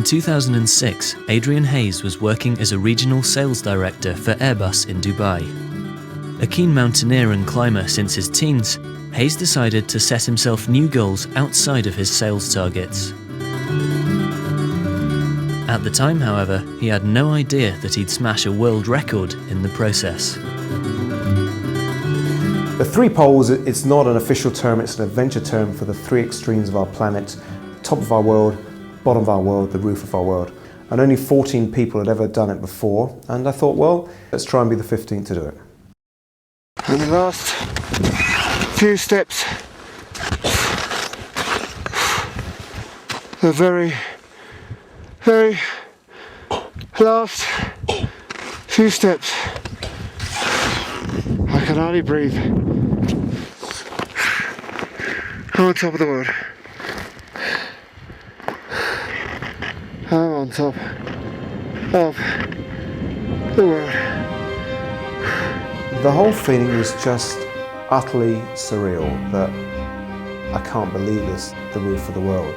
2006, Adrian Hayes was working as a regional sales director for Airbus in Dubai. A keen mountaineer and climber since his teens, Hayes decided to set himself new goals outside of his sales targets. At the time, however, he had no idea that he'd smash a world record in the process. The three poles, it's not an official term, it's an adventure term for the three extremes of our planet: top of our world, bottom of our world, the roof of our world. And only 14 people had ever done it before, and I thought, well, let's try and be the 15th to do it. And the last few steps, the very last few steps. I can hardly breathe. I'm on top of the world. I'm on top of the world. The whole feeling was just utterly surreal, that I can't believe this, the roof of the world.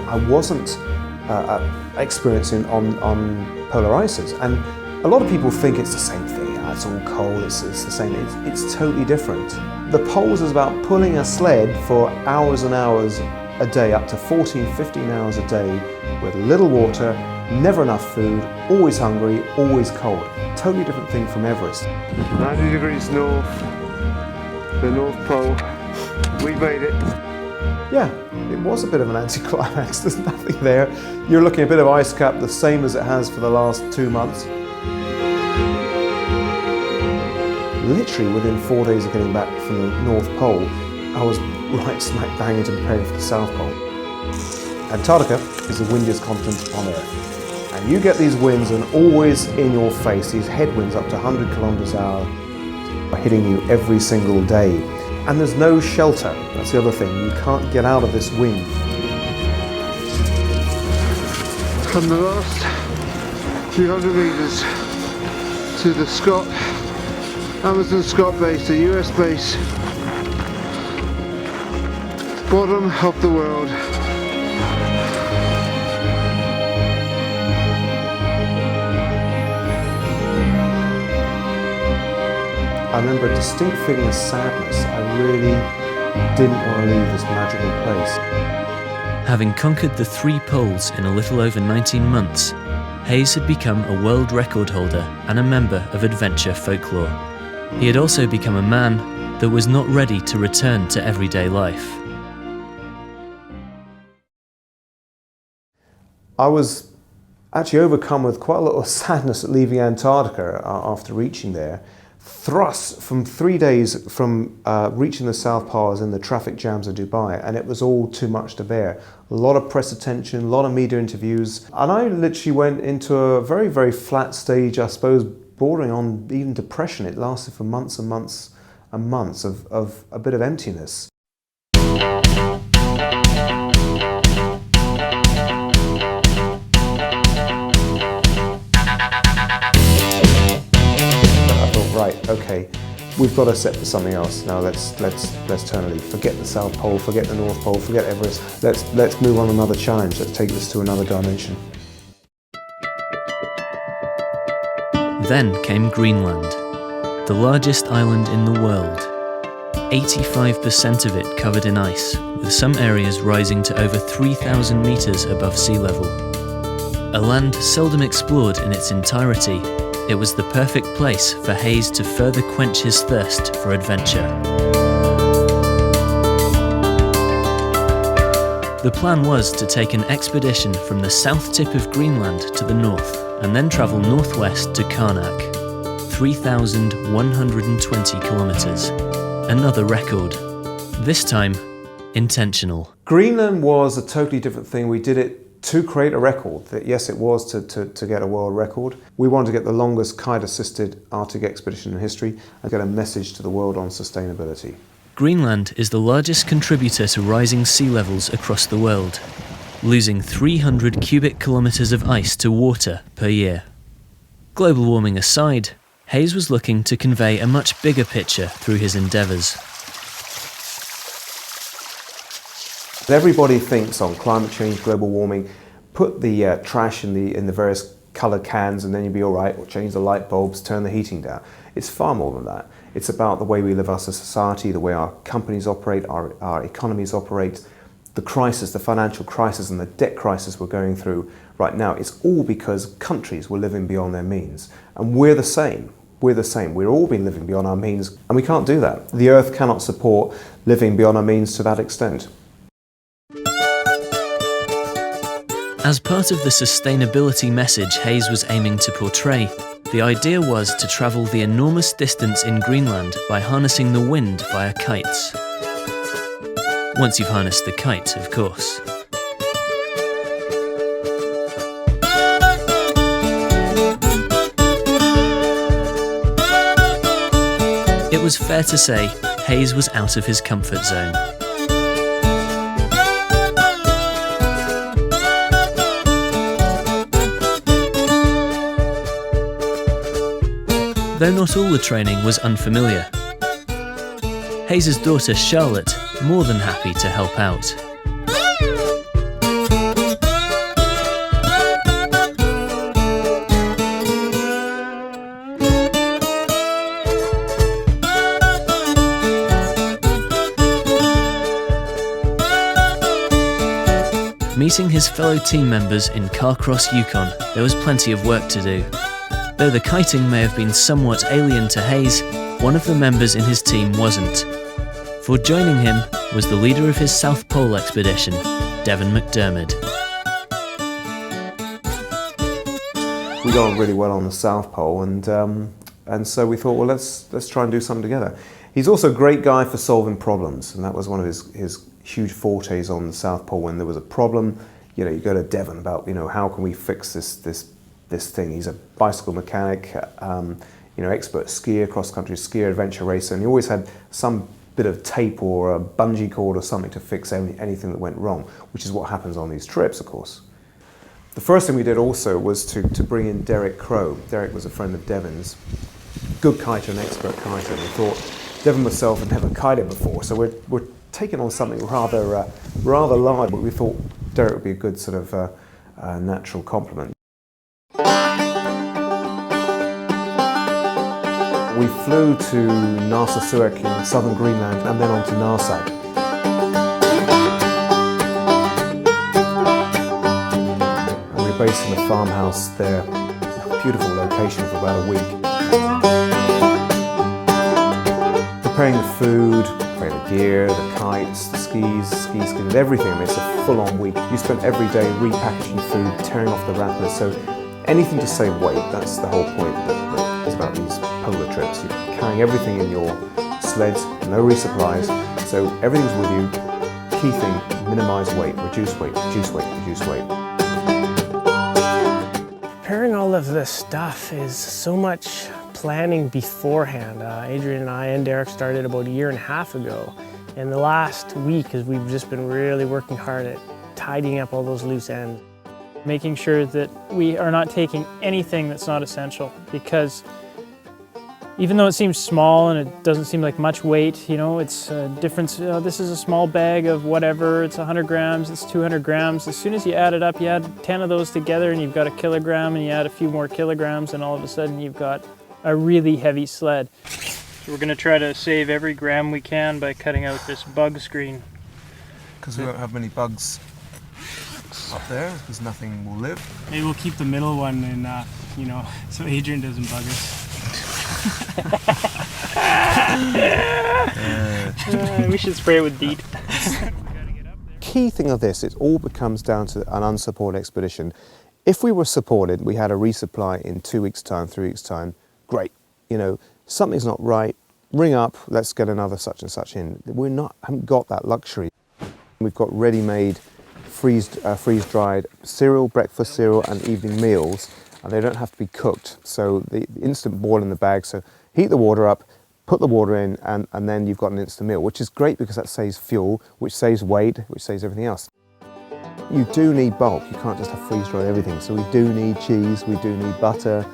I wasn't experiencing on polar ices, and a lot of people think it's the same thing. It's all cold, it's the same. It's totally different. The poles is about pulling a sled for hours and hours a day, up to 14, 15 hours a day, with little water, never enough food, always hungry, always cold. Totally different thing from Everest. 90 degrees north, the North Pole. We made it. Yeah, it was a bit of an anticlimax. There's nothing there. You're looking at a bit of ice cap, the same as it has for the last 2 months. Literally within 4 days of getting back from the North Pole, I was right smack bang into preparing for the South Pole. Antarctica is the windiest continent on Earth. And you get these winds and always in your face, these headwinds up to 100 kilometers an hour are hitting you every single day. And there's no shelter, that's the other thing, you can't get out of this wind. From the last few hundred meters to the Amazon Scott base, the US base, bottom of the world. I remember a distinct feeling of sadness. I really didn't want to leave this magical place. Having conquered the three poles in a little over 19 months, Hayes had become a world record holder and a member of adventure folklore. He had also become a man that was not ready to return to everyday life. I was actually overcome with quite a lot of sadness at leaving Antarctica after reaching there. Thrust from 3 days from reaching the South Pole, I was in the traffic jams of Dubai, and it was all too much to bear. A lot of press attention, a lot of media interviews, and I literally went into a very, very flat stage, I suppose, bordering on even depression. It lasted for months and months and months of a bit of emptiness. Right, okay, we've got to set for something else now. Let's turn a leaf. Forget the South Pole, forget the North Pole, forget Everest. Let's move on another challenge. Let's take this to another dimension. Then came Greenland, the largest island in the world. 85% of it covered in ice, with some areas rising to over 3,000 meters above sea level. A land seldom explored in its entirety, it was the perfect place for Hayes to further quench his thirst for adventure. The plan was to take an expedition from the south tip of Greenland to the north, and then travel northwest to Karnak, 3,120 kilometers. Another record, this time intentional. Greenland was a totally different thing. We did it to create a record. Yes, it was to get a world record. We wanted to get the longest kite-assisted Arctic expedition in history and get a message to the world on sustainability. Greenland is the largest contributor to rising sea levels across the world, losing 300 cubic kilometers of ice to water per year. Global warming aside, Hayes was looking to convey a much bigger picture through his endeavours. Everybody thinks on climate change, global warming, put the trash in the various coloured cans and then you'll be all right, or change the light bulbs, turn the heating down. It's far more than that. It's about the way we live as a society, the way our companies operate, our economies operate, the crisis, the financial crisis and the debt crisis we're going through right now. It's all because countries were living beyond their means. And we're the same. We're the same. We've all been living beyond our means and we can't do that. The Earth cannot support living beyond our means to that extent. As part of the sustainability message Hayes was aiming to portray, the idea was to travel the enormous distance in Greenland by harnessing the wind via kites. Once you've harnessed the kite, of course. It was fair to say Hayes was out of his comfort zone. Though not all the training was unfamiliar. Hayes' daughter Charlotte more than happy to help out. Meeting his fellow team members in Carcross, Yukon, there was plenty of work to do. Though the kiting may have been somewhat alien to Hayes, one of the members in his team wasn't. For joining him was the leader of his South Pole expedition, Devon McDiarmid. We got on really well on the South Pole and so we thought, well, let's try and do something together. He's also a great guy for solving problems, and that was one of his huge fortes on the South Pole. When there was a problem, you know, you go to Devon about, you know, how can we fix this thing. He's a bicycle mechanic, you know, expert skier, cross-country skier, adventure racer, and he always had some bit of tape or a bungee cord or something to fix anything that went wrong, which is what happens on these trips, of course. The first thing we did also was to bring in Derek Crowe. Derek was a friend of Devon's, good kiter, an expert kiter, and we thought Devon myself had never kited before, so we're taking on something rather large, but we thought Derek would be a good sort of natural complement. We flew to Narsarsuaq in southern Greenland and then on to Narsag. And we were based in a farmhouse there, a beautiful location for about a week. Preparing the food, preparing the gear, the kites, the ski skins, everything. I mean, it's a full-on week. You spend every day repackaging food, tearing off the wrappers, so anything to save weight, that's the whole point that is about these polar trips. You're carrying everything in your sleds, no resupplies, so everything's with you. Key thing, minimise weight, reduce weight, reduce weight, reduce weight. Preparing all of this stuff is so much planning beforehand. Adrian and I and Derek started about 1.5 years ago. And the last week, we've just been really working hard at tidying up all those loose ends. Making sure that we are not taking anything that's not essential, because even though it seems small and it doesn't seem like much weight, you know, it's a difference. This is a small bag of whatever, it's 100 grams, it's 200 grams. As soon as you add it up, you add 10 of those together and you've got 1 kilogram, and you add a few more kilograms and all of a sudden you've got a really heavy sled. So we're going to try to save every gram we can by cutting out this bug screen. Because we don't have many bugs up there, because nothing will live. Maybe we'll keep the middle one and, you know, so Adrian doesn't bug us. We should spray it with DEET. Key thing of this, it all comes down to an unsupported expedition. If we were supported, we had a resupply in 2 weeks' time, 3 weeks' time, great. You know, something's not right, ring up, let's get another such and such in. Haven't got that luxury. We've got ready-made, freeze-dried cereal, breakfast cereal and evening meals, and they don't have to be cooked. So the instant boil in the bag, so heat the water up, put the water in, and then you've got an instant meal, which is great because that saves fuel, which saves weight, which saves everything else. You do need bulk, you can't just have freeze-dried everything. So we do need cheese, we do need butter,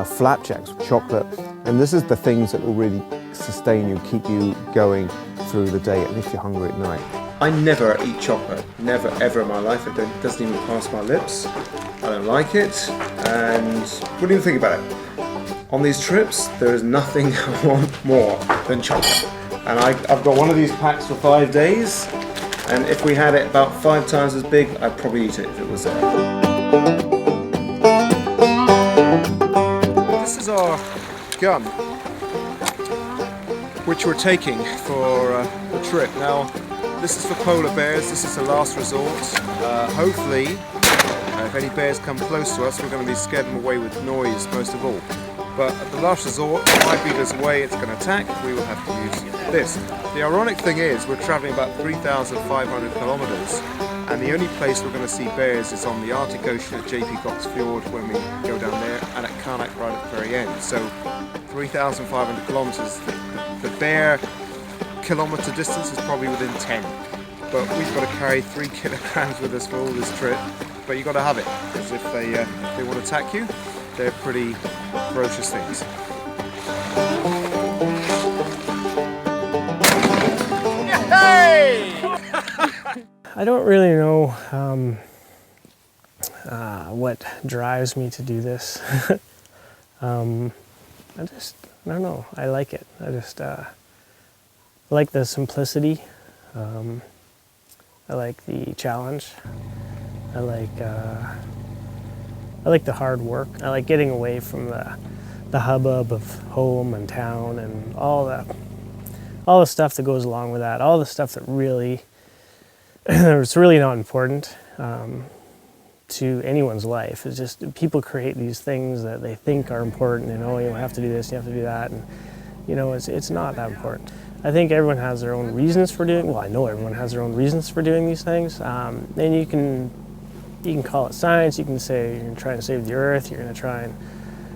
flapjacks with chocolate, and this is the things that will really sustain you, keep you going through the day, and if you're hungry at night. I never eat chocolate, never ever in my life. It doesn't even pass my lips. I don't like it, and what do you think about it? On these trips, there is nothing I want more than chocolate. And I've got one of these packs for 5 days, and if we had it about 5 times as big, I'd probably eat it if it was there. This is our gun, which we're taking for the trip. Now, this is for polar bears, this is the last resort. Hopefully, if any bears come close to us, we're going to be scared them away with noise most of all. But at the last resort, it might be there's a way it's going to attack, we will have to use this. The ironic thing is, we're travelling about 3,500 kilometres, and the only place we're going to see bears is on the Arctic Ocean at JP Cox Fjord when we go down there, and at Karnak right at the very end. So 3,500 kilometres, the bear kilometre distance is probably within 10. But we've got to carry 3 kilograms with us for all this trip. But you've got to have it, because if they want to attack you, they're pretty ferocious things. I don't really know what drives me to do this. I don't know, I like it. I like the simplicity. I like the challenge. I like the hard work. I like getting away from the hubbub of home and town and all the stuff that goes along with that. All the stuff that really, it's really not important to anyone's life. It's just people create these things that they think are important, and oh, you have to do this, you have to do that, and you know, it's not that important. I think everyone has their own reasons for doing. Well, I know everyone has their own reasons for doing these things, and you can call it science. You can say you're trying to save the earth. You're going to try and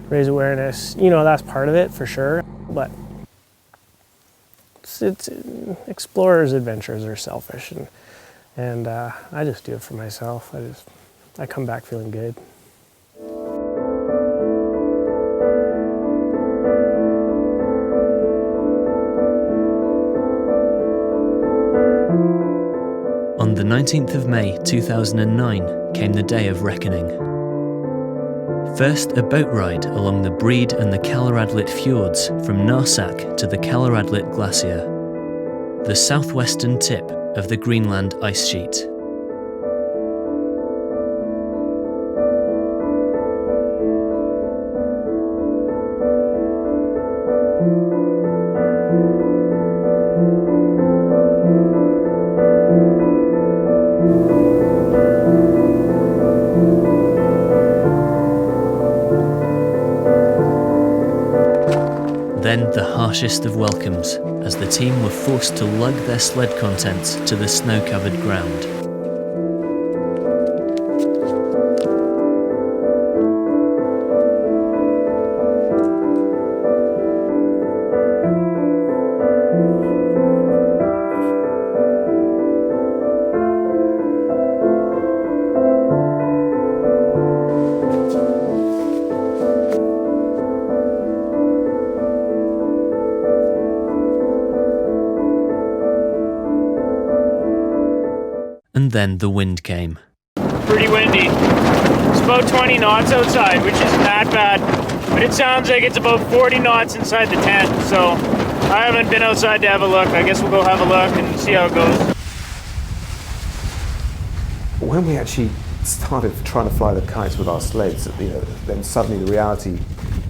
raise awareness. You know, that's part of it for sure. But it's explorers' adventures are selfish, and I just do it for myself. I come back feeling good. On the 19th of May 2009 came the day of reckoning. First, a boat ride along the Breed and the Kalaradlit fjords from Narsak to the Kalaradlit Glacier, the southwestern tip of the Greenland ice sheet. Then the harshest of welcomes, as the team were forced to lug their sled contents to the snow-covered ground. And then the wind came. Pretty windy. It's about 20 knots outside, which isn't that bad, but it sounds like it's about 40 knots inside the tent, so I haven't been outside to have a look. I guess we'll go have a look and see how it goes. When we actually started trying to fly the kites with our sleds, then suddenly the reality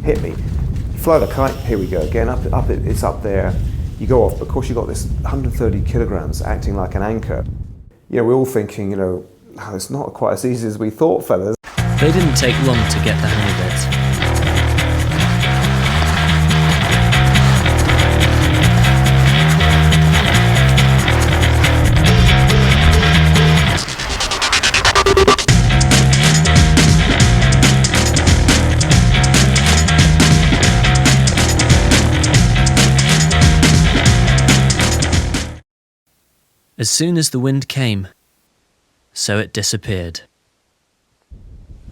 hit me. You fly the kite, here we go again, it's up there, you go off, but of course you've got this 130 kilograms acting like an anchor. We're all thinking, oh, it's not quite as easy as we thought, fellas. They didn't take long to get the hang of it. As soon as the wind came, so it disappeared.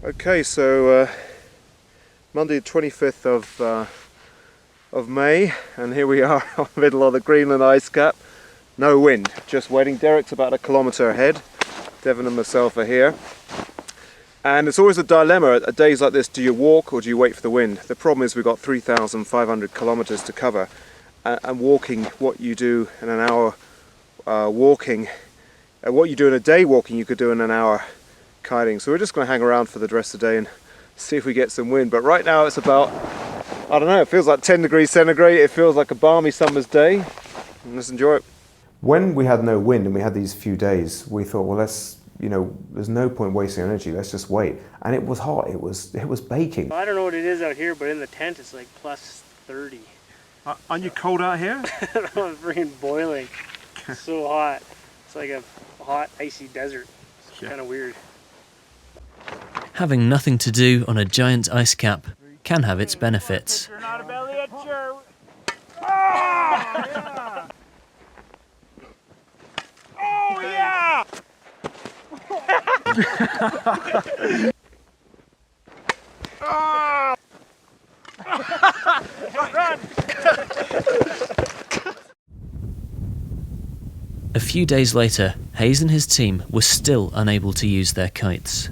Okay, so Monday the 25th of May, and here we are in the middle of the Greenland ice cap. No wind, just waiting. Derek's about 1 kilometre ahead. Devon and myself are here. And it's always a dilemma at days like this: do you walk or do you wait for the wind? The problem is we've got 3,500 kilometres to cover, and walking, what you do in an hour walking, what you do in a day walking, you could do in an hour kiting. So we're just going to hang around for the rest of the day and see if we get some wind. But right now it's about, I don't know, it feels like 10 degrees centigrade. It feels like a balmy summer's day. And let's enjoy it. When we had no wind and we had these few days, we thought, well, there's no point wasting energy. Let's just wait. And it was hot. It was baking. I don't know what it is out here, but in the tent it's like plus 30. Aren't you cold out here? It's freaking boiling. It's so hot. It's like a hot, icy desert. It's kind of weird. Having nothing to do on a giant ice cap can have its benefits. You're not a belly itcher. Oh yeah! A few days later, Hayes and his team were still unable to use their kites.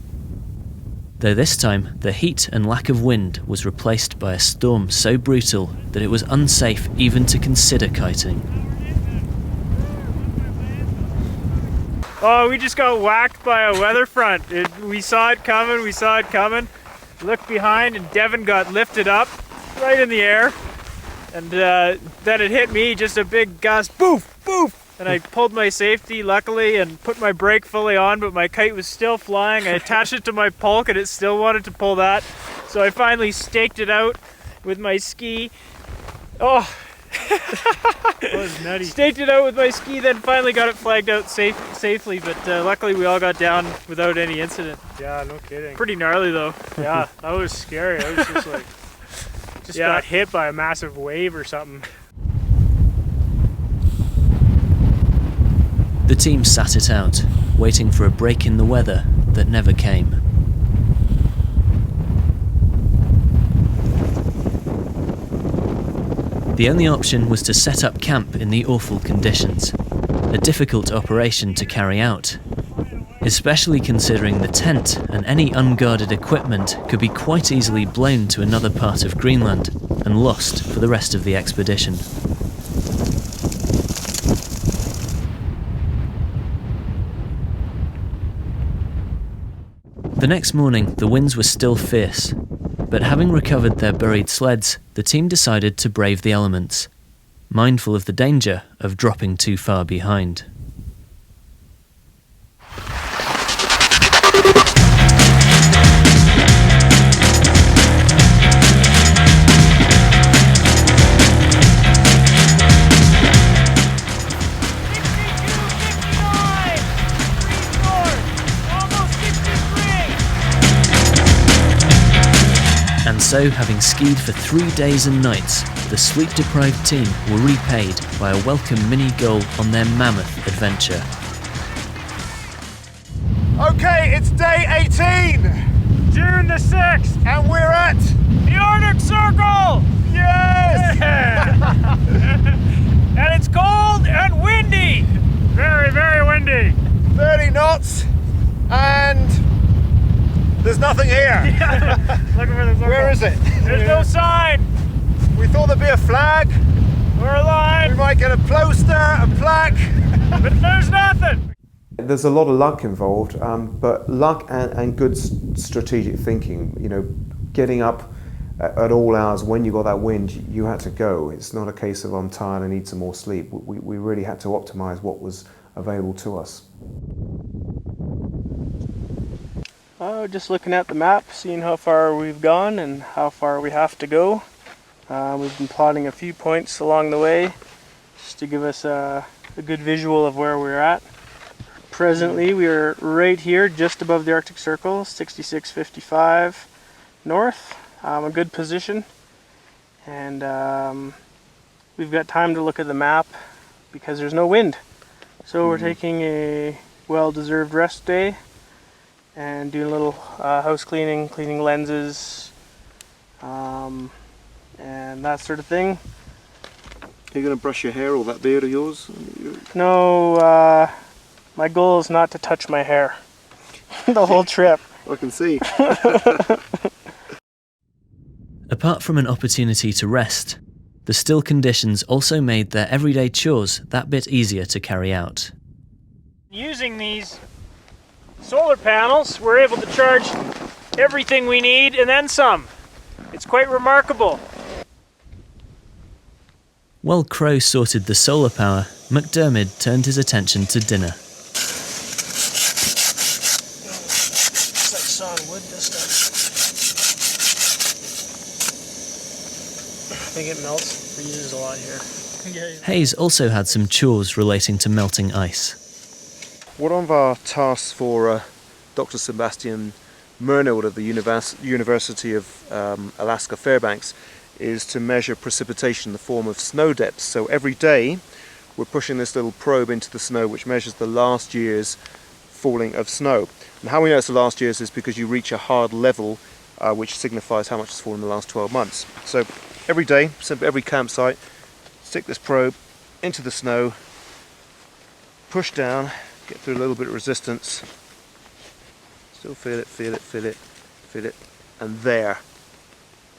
Though this time, the heat and lack of wind was replaced by a storm so brutal that it was unsafe even to consider kiting. Oh, we just got whacked by a weather front. We saw it coming, Looked behind and Devon got lifted up right in the air. And then it hit me, just a big gust, boof, boof. And I pulled my safety, luckily, and put my brake fully on, but my kite was still flying. I attached it to my pulk and it still wanted to pull that. So I finally staked it out with my ski. Oh! That was nutty. Staked it out with my ski, then finally got it flagged out safely, but luckily we all got down without any incident. Yeah, no kidding. Pretty gnarly though. Yeah, that was scary. I was just like, got hit by a massive wave or something. The team sat it out, waiting for a break in the weather that never came. The only option was to set up camp in the awful conditions, a difficult operation to carry out, especially considering the tent and any unguarded equipment could be quite easily blown to another part of Greenland and lost for the rest of the expedition. The next morning, the winds were still fierce, but having recovered their buried sleds, the team decided to brave the elements, mindful of the danger of dropping too far behind. And so, having skied for 3 days and nights, the sleep-deprived team were repaid by a welcome mini-goal on their mammoth adventure. Okay, it's day 18! June the 6th! And we're at The Arctic Circle! Yes! And it's cold and windy! Very, very windy. 30 knots and there's nothing here. Looking for the circle. Where is it? There's no sign! We thought there'd be a flag. Or a line! We might get a poster, a plaque. But there's nothing! There's a lot of luck involved, but luck and good strategic thinking. You know, getting up at all hours when you got that wind, you had to go. It's not a case of I'm tired, I need some more sleep. We really had to optimize what was available to us. Just looking at the map, seeing how far we've gone and how far we have to go. We've been plotting a few points along the way just to give us a good visual of where we're at. Presently we are right here just above the Arctic Circle, 6655 north, a good position, and we've got time to look at the map because there's no wind. So we're taking a well-deserved rest day and doing a little house cleaning, cleaning lenses, and that sort of thing. Are you going to brush your hair or that beard of yours? No, my goal is not to touch my hair the whole trip. I can see. Apart from an opportunity to rest, the still conditions also made their everyday chores that bit easier to carry out. Using these solar panels, we're able to charge everything we need and then some. It's quite remarkable. While Crowe sorted the solar power, McDiarmid turned his attention to dinner. It's like solid wood, this stuff. I think it melts. We use a lot here. Hayes also had some chores relating to melting ice. One of our tasks for Dr. Sebastian Murneld of the University of Alaska Fairbanks is to measure precipitation in the form of snow depths. So every day we're pushing this little probe into the snow which measures the last year's falling of snow. And how we know it's the last year's is because you reach a hard level which signifies how much has fallen in the last 12 months. So every day, every campsite, stick this probe into the snow, push down, get through a little bit of resistance, still feel it, feel it, feel it, feel it, and there.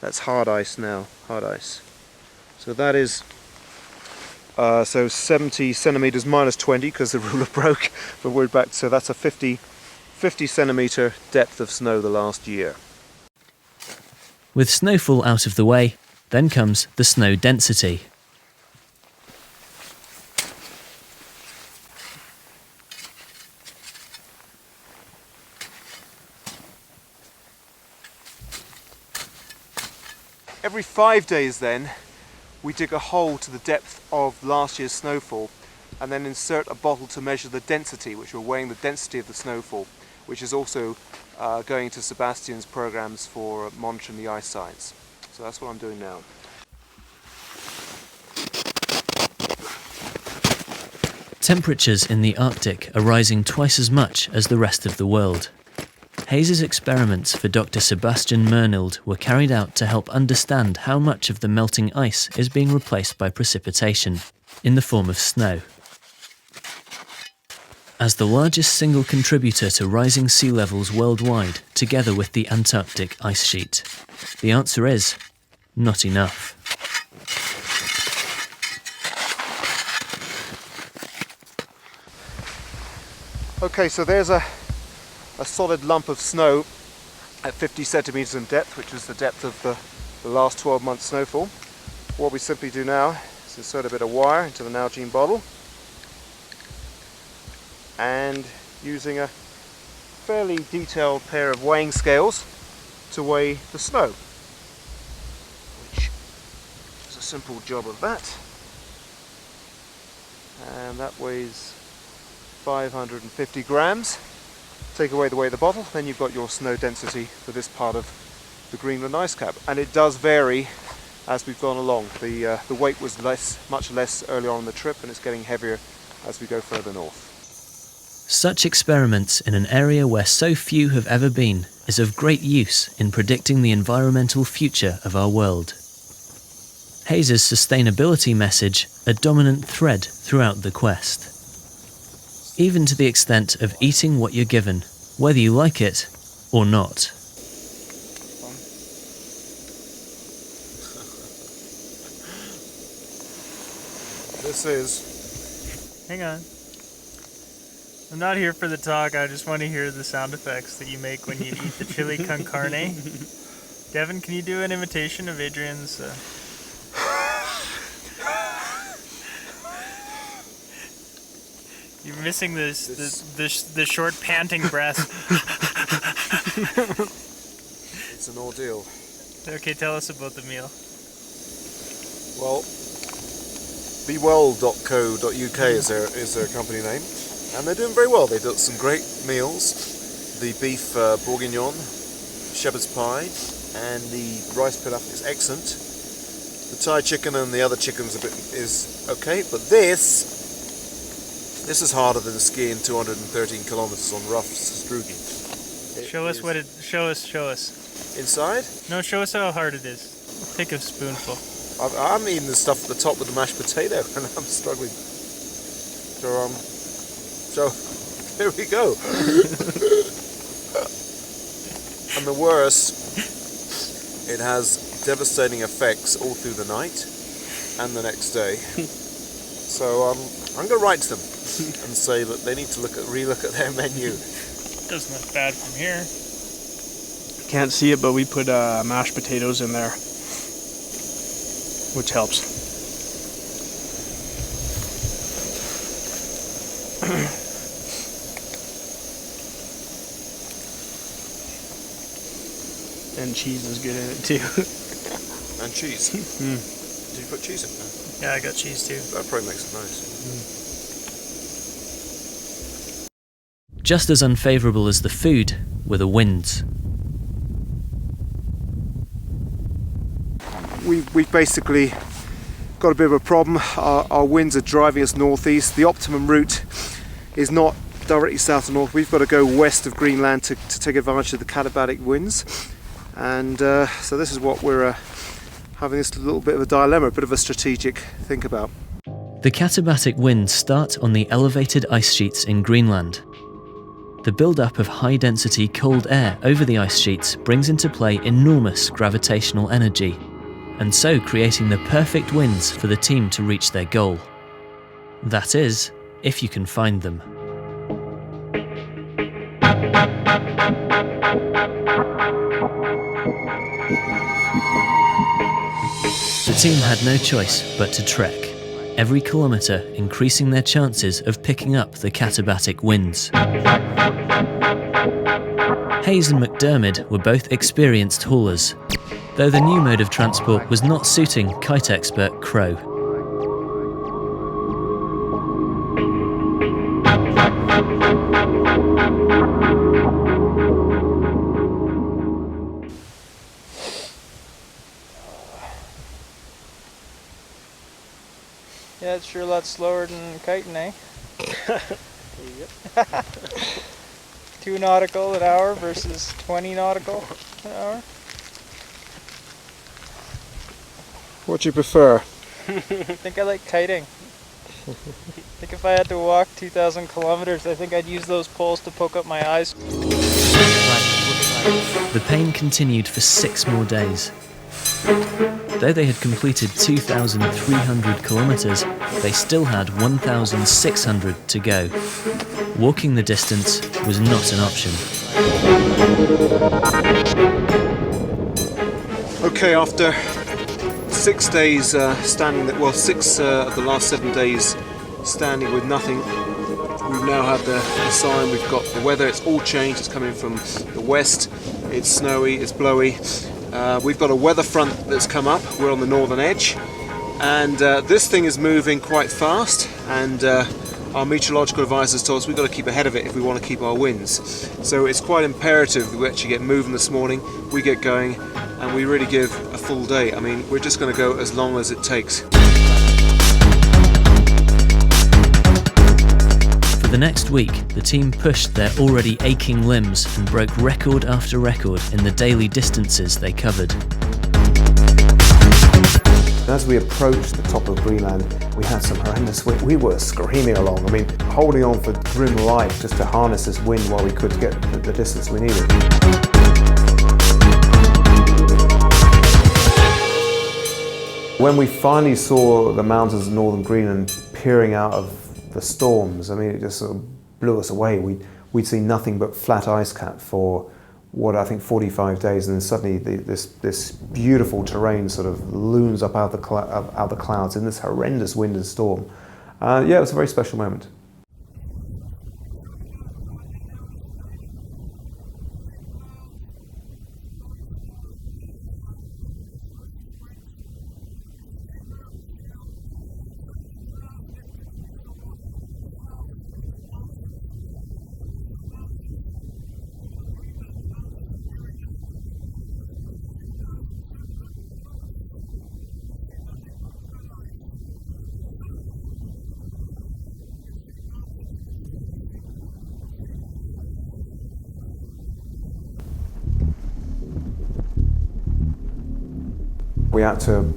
That's hard ice now, hard ice. So that is, so 70 centimeters minus 20 because the ruler broke, but we're back, so that's a 50 centimeter depth of snow the last year. With snowfall out of the way, then comes the snow density. Every 5 days then, we dig a hole to the depth of last year's snowfall and then insert a bottle to measure the density, which we're weighing the density of the snowfall, which is also going to Sebastian's programs for monitoring the ice science. So that's what I'm doing now. Temperatures in the Arctic are rising twice as much as the rest of the world. Hayes' experiments for Dr. Sebastian Murneld were carried out to help understand how much of the melting ice is being replaced by precipitation, in the form of snow. As the largest single contributor to rising sea levels worldwide, together with the Antarctic ice sheet, the answer is not enough. Okay, so there's a solid lump of snow at 50 centimeters in depth, which is the depth of the last 12 months snowfall. What we simply do now is insert a bit of wire into the Nalgene bottle and using a fairly detailed pair of weighing scales to weigh the snow, which is a simple job of that. And that weighs 550 grams. Take away the weight of the bottle, then you've got your snow density for this part of the Greenland ice cap. And it does vary as we've gone along. The weight was much less early on in the trip, and it's getting heavier as we go further north. Such experiments in an area where so few have ever been is of great use in predicting the environmental future of our world. Hayes' sustainability message a dominant thread throughout the quest. Even to the extent of eating what you're given, whether you like it or not. This is... Hang on. I'm not here for the talk, I just want to hear the sound effects that you make when you eat the chili con carne. Devin, can you do an imitation of Adrian's... You're missing the short panting breath. It's an ordeal. Okay, tell us about the meal. Well, bewell.co.uk is their company name, and they're doing very well. They've done some great meals. The beef bourguignon, shepherd's pie, and the rice pilaf is excellent. The Thai chicken and the other chicken's is okay, but this is harder than skiing 213 kilometers on rough Strugen. Show us. inside. No, show us how hard it is. Take a spoonful. I'm eating the stuff at the top with the mashed potato, and I'm struggling. So here we go. And the worst, it has devastating effects all through the night and the next day. So I'm going to write to them and say that they need to relook at their menu. Doesn't look bad from here. Can't see it, but we put mashed potatoes in there, which helps. And cheese is good in it too. And cheese. Did you put cheese in there? Yeah, I got cheese too. That probably makes it nice. Just as unfavourable as the food were the winds. We've basically got a bit of a problem. Our winds are driving us northeast. The optimum route is not directly south to north. We've got to go west of Greenland to take advantage of the katabatic winds. And so this is what we're having, this little bit of a dilemma, a bit of a strategic think about. The katabatic winds start on the elevated ice sheets in Greenland. The build-up of high-density cold air over the ice sheets brings into play enormous gravitational energy, and so creating the perfect winds for the team to reach their goal. That is, if you can find them. The team had no choice but to trek, every kilometre increasing their chances of picking up the katabatic winds. Hayes and McDiarmid were both experienced haulers, though the new mode of transport was not suiting kite expert Crowe. Yeah, it's sure a lot slower than kiting, eh? 2 nautical an hour versus 20 nautical an hour. What do you prefer? I think I like kiting. I think if I had to walk 2,000 kilometers, I think I'd use those poles to poke up my eyes. The pain continued for 6 more days. Though they had completed 2,300 kilometres, they still had 1,600 to go. Walking the distance was not an option. Okay, after 6 days standing, well, 6 of the last 7 days standing with nothing, we've now had the sign, we've got the weather, it's all changed, it's coming from the west, it's snowy, it's blowy. We've got a weather front that's come up, we're on the northern edge, and this thing is moving quite fast, and our meteorological advisors told us we've got to keep ahead of it if we want to keep our winds. So it's quite imperative that we actually get moving this morning, we get going, and we really give a full day. I mean, we're just going to go as long as it takes. For the next week, the team pushed their already aching limbs and broke record after record in the daily distances they covered. As we approached the top of Greenland, we had some horrendous wind. We were screaming along, I mean, holding on for grim life just to harness this wind while we could get the distance we needed. When we finally saw the mountains of northern Greenland peering out of the storms, I mean, it just sort of blew us away. We'd seen nothing but flat ice cap for what I think 45 days, and then suddenly this beautiful terrain sort of looms up out of the clouds in this horrendous wind and storm. Yeah, it was a very special moment. We had to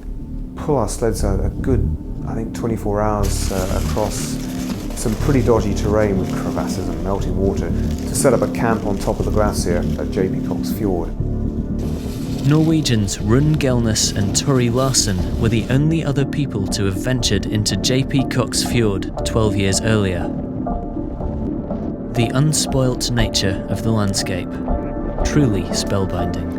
pull our sleds a good, I think, 24 hours across some pretty dodgy terrain with crevasses and melting water to set up a camp on top of the glacier at J.P. Cox Fjord. Norwegians Rune Gelnes and Tori Larsen were the only other people to have ventured into J.P. Cox Fjord 12 years earlier. The unspoilt nature of the landscape, truly spellbinding.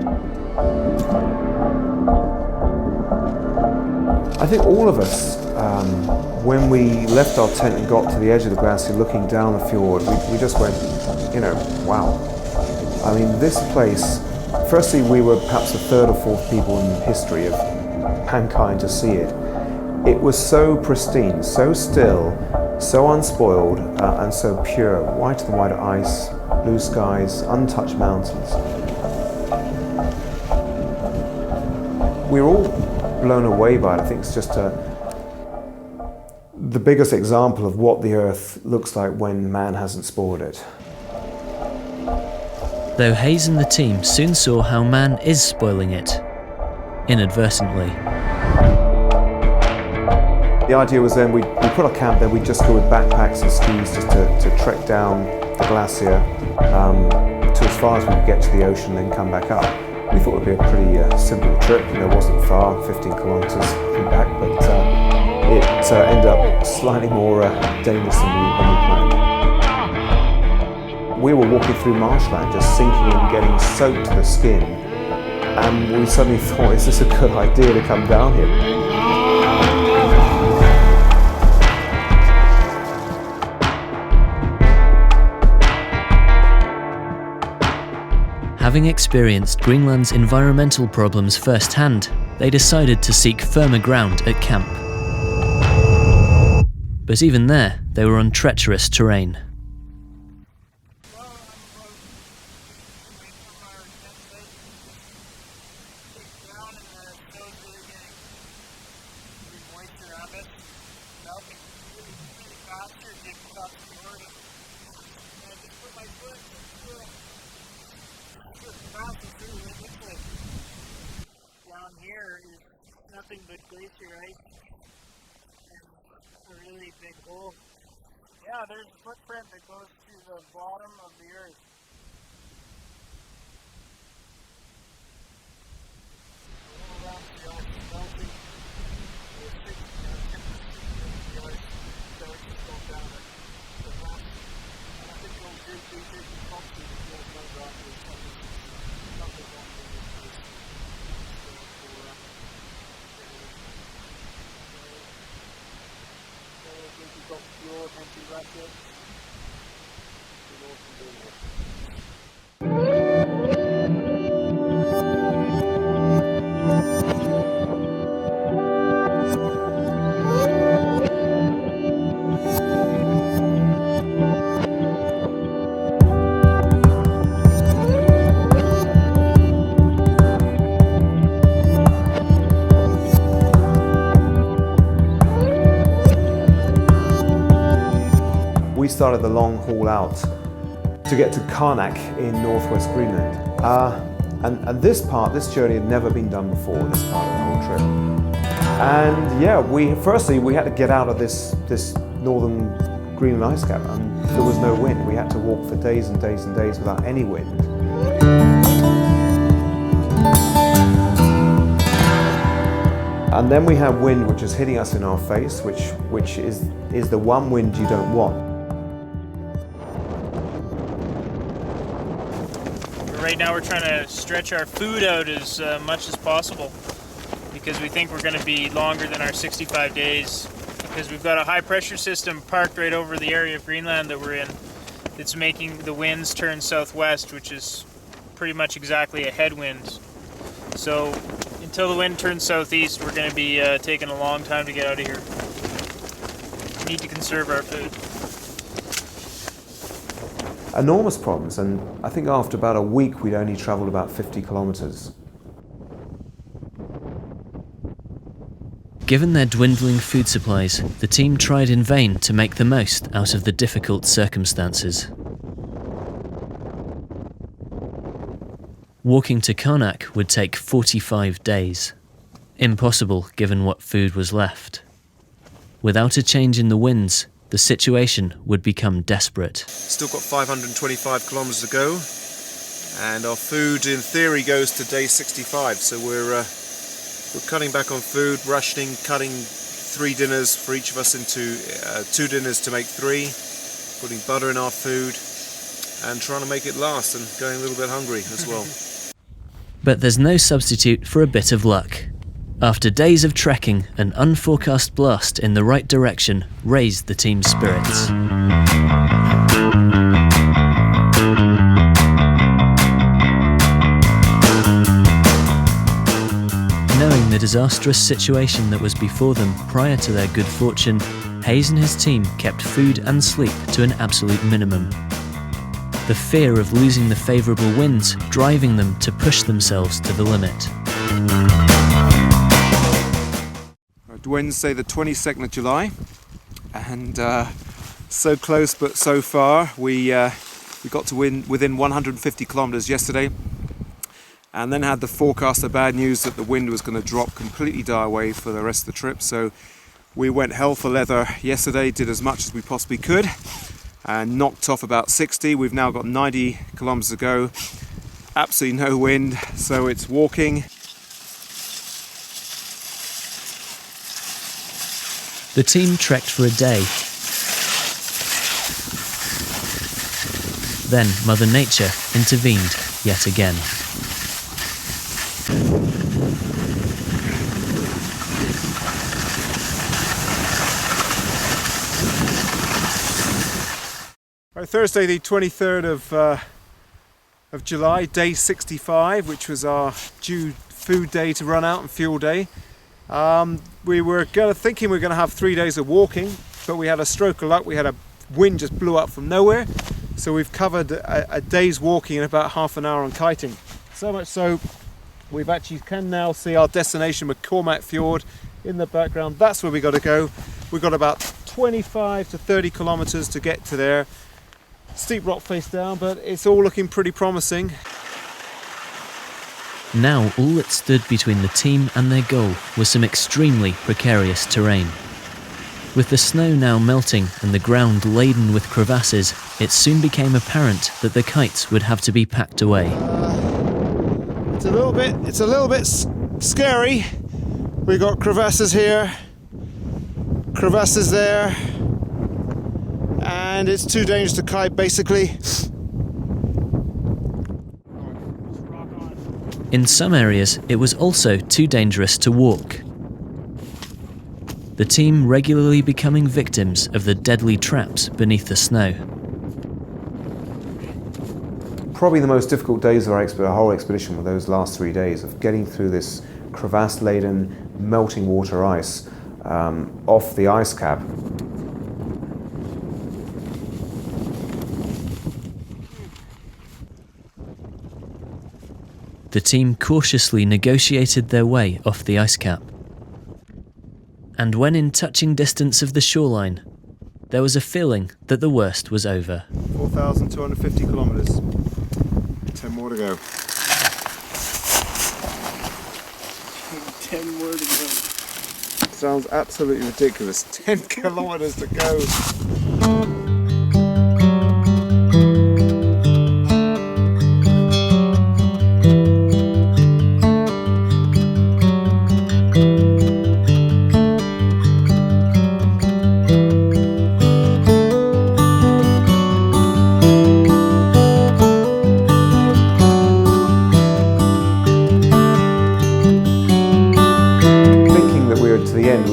I think all of us, when we left our tent and got to the edge of the glacier looking down the fjord, we just went, wow. I mean, this place, firstly, we were perhaps the third or fourth people in history of mankind to see it. It was so pristine, so still, so unspoiled, and so pure. Whiter than white ice, blue skies, untouched mountains. We were all blown away by it. I think it's just the biggest example of what the Earth looks like when man hasn't spoiled it. Though Hayes and the team soon saw how man is spoiling it, inadvertently. The idea was then we put our camp there, we'd just go with backpacks and skis just to trek down the glacier to as far as we could get to the ocean and then come back up. We thought it would be a pretty simple trip, it wasn't far, 15 kilometres back, but it ended up slightly more dangerous than we planned. We were walking through marshland, just sinking and getting soaked to the skin, and we suddenly thought, is this a good idea to come down here? Having experienced Greenland's environmental problems firsthand, they decided to seek firmer ground at camp. But even there, they were on treacherous terrain. Down here is nothing but glacier ice and a really big hole. Yeah, there's a footprint that goes to the bottom of the earth. Around the ice is melting. There's 10% of the ice that we can go down it. The last, I think it goes through 350 pumps to the field comes off the something wrong with this. We started the long haul out to get to Karnak in northwest Greenland. And this journey had never been done before, this part of the whole trip. And yeah, firstly we had to get out of this northern Greenland ice cap, and there was no wind. We had to walk for days and days and days without any wind. And then we had wind which is hitting us in our face, which is the one wind you don't want. Right now we're trying to stretch our food out as much as possible because we think we're going to be longer than our 65 days because we've got a high pressure system parked right over the area of Greenland that we're in. It's making the winds turn southwest, which is pretty much exactly a headwind. So until the wind turns southeast, we're going to be taking a long time to get out of here. We need to conserve our food. Enormous problems, and I think after about a week we'd only travelled about 50 kilometres. Given their dwindling food supplies, the team tried in vain to make the most out of the difficult circumstances. Walking to Karnak would take 45 days. Impossible given what food was left. Without a change in the winds, the situation would become desperate. Still got 525 kilometers to go, and our food in theory goes to day 65, so we're cutting back on food, rationing, cutting 3 dinners for each of us into 2 dinners to make 3, putting butter in our food and trying to make it last, and going a little bit hungry as well. But there's no substitute for a bit of luck. After days of trekking, an unforecast blast in the right direction raised the team's spirits. Knowing the disastrous situation that was before them prior to their good fortune, Hayes and his team kept food and sleep to an absolute minimum. The fear of losing the favourable winds driving them to push themselves to the limit. Wednesday the 22nd of July, and so close but so far. We got to within 150 kilometres yesterday, and then had the forecast of bad news that the wind was going to drop, completely die away for the rest of the trip. So we went hell for leather yesterday, did as much as we possibly could, and knocked off about 60. We've now got 90 kilometres to go, absolutely no wind, so it's walking. The team trekked for a day. Then Mother Nature intervened yet again. Thursday the 23rd of July, day 65, which was our due food day to run out and fuel day. We were thinking we were going to have 3 days of walking, but we had a stroke of luck. We had a wind just blew up from nowhere, so we've covered a day's walking in about half an hour on kiting. So much so, we've actually can now see our destination, McCormack Fjord, in the background. That's where we got to go. We've got about 25 to 30 kilometers to get to there. Steep rock face down, but it's all looking pretty promising. Now all that stood between the team and their goal was some extremely precarious terrain. With the snow now melting and the ground laden with crevasses, it soon became apparent that the kites would have to be packed away. It's a little bit scary. We got crevasses here, crevasses there, and it's too dangerous to kite basically. In some areas, it was also too dangerous to walk. The team regularly becoming victims of the deadly traps beneath the snow. Probably the most difficult days of our whole expedition were those last 3 days of getting through this crevasse-laden, melting water ice off the ice cap. The team cautiously negotiated their way off the ice cap. And when in touching distance of the shoreline, there was a feeling that the worst was over. 4,250 kilometers. 10 more to go. 10 more to go. Sounds absolutely ridiculous. 10 kilometers to go.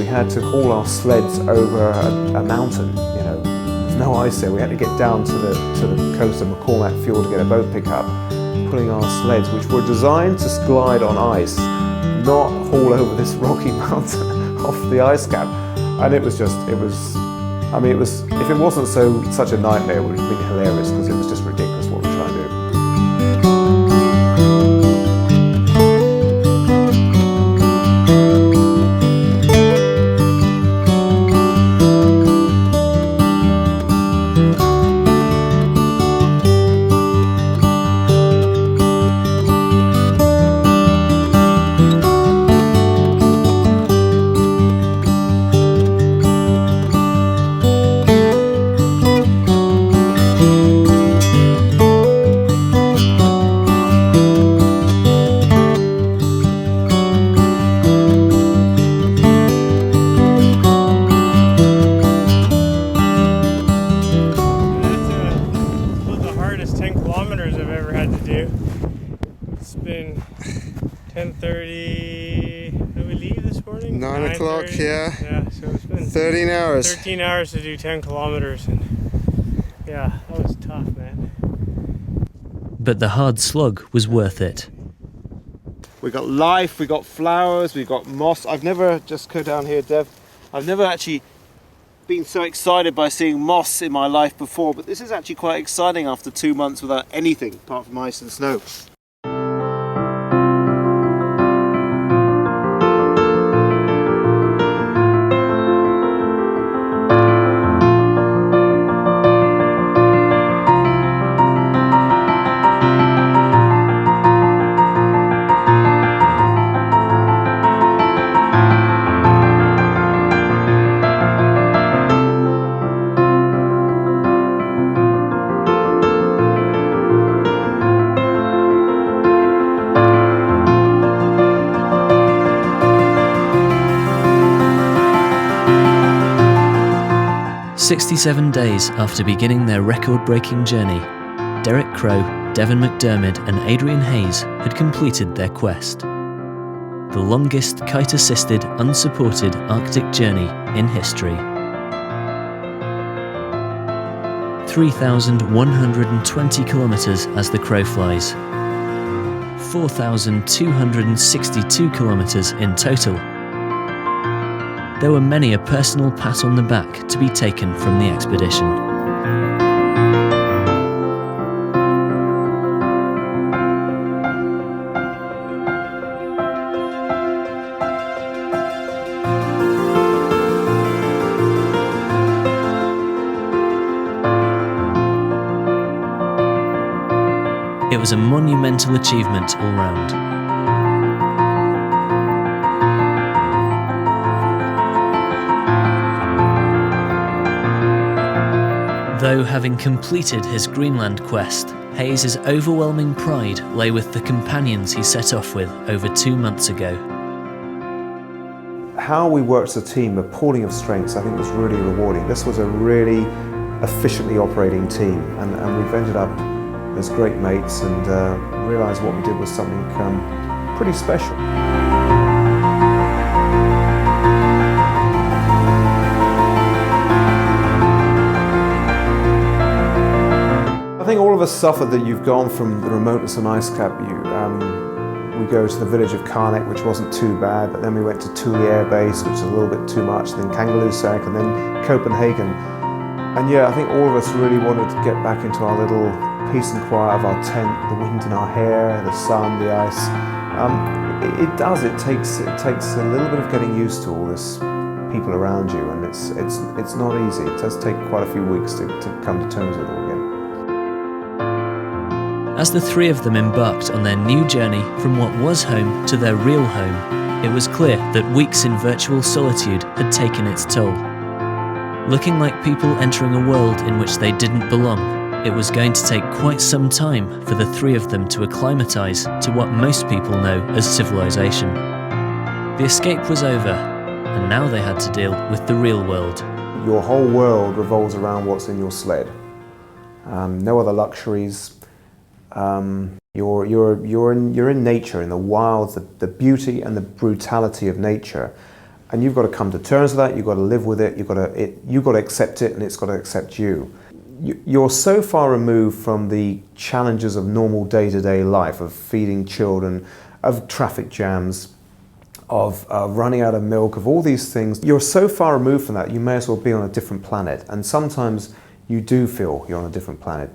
Had to haul our sleds over a mountain, you know. There's no ice there. We had to get down to the coast of McCormack Fjord to get a boat pickup, pulling our sleds, which were designed to glide on ice, not haul over this rocky mountain off the ice cap. And if it wasn't such a nightmare, it would have been hilarious because it was just ridiculous what we were trying to do. been 10:30. Did we leave this morning? 9 o'clock, 9:30? yeah. Yeah, so it's been 13 hours. 13 hours to do 10 kilometers. And yeah, that was tough, man. But the hard slug was worth it. We got life, we got flowers, we got moss. I've never, just go down here, Dev, I've never actually been so excited by seeing moss in my life before, but this is actually quite exciting after 2 months without anything apart from ice and snow. "67 days after beginning their record-breaking journey, Derek Crowe, Devon McDiarmid and Adrian Hayes had completed their quest. The longest kite-assisted, unsupported Arctic journey in history. 3,120 kilometres as the crow flies. 4,262 kilometres in total. There were many a personal pat on the back to be taken from the expedition. It was a monumental achievement all round. Though having completed his Greenland Quest, Hayes' overwhelming pride lay with the companions he set off with over 2 months ago. How we worked as a team, the pooling of strengths, I think was really rewarding. This was a really efficiently operating team, and we've ended up as great mates and realised what we did was something pretty special. I think all of us suffered that you've gone from the remoteness of an ice cap. We go to the village of Karnak, which wasn't too bad, but then we went to Thule Air Base, which is a little bit too much, then Kangerlussuaq, and then Copenhagen. And yeah, I think all of us really wanted to get back into our little peace and quiet of our tent, the wind in our hair, the sun, the ice. It takes a little bit of getting used to all this people around you, and it's not easy. It does take quite a few weeks to come to terms with it all again. As the three of them embarked on their new journey from what was home to their real home, it was clear that weeks in virtual solitude had taken its toll. Looking like people entering a world in which they didn't belong, it was going to take quite some time for the three of them to acclimatise to what most people know as civilization. The escape was over, and now they had to deal with the real world. Your whole world revolves around what's in your sled. No other luxuries. You're in nature, in the wilds, the beauty and the brutality of nature, and you've got to come to terms with that. You've got to live with it. You've got to accept it, and it's got to accept you. You're so far removed from the challenges of normal day-to-day life, of feeding children, of traffic jams, of running out of milk, of all these things. You're so far removed from that, you may as well be on a different planet. And sometimes you do feel you're on a different planet.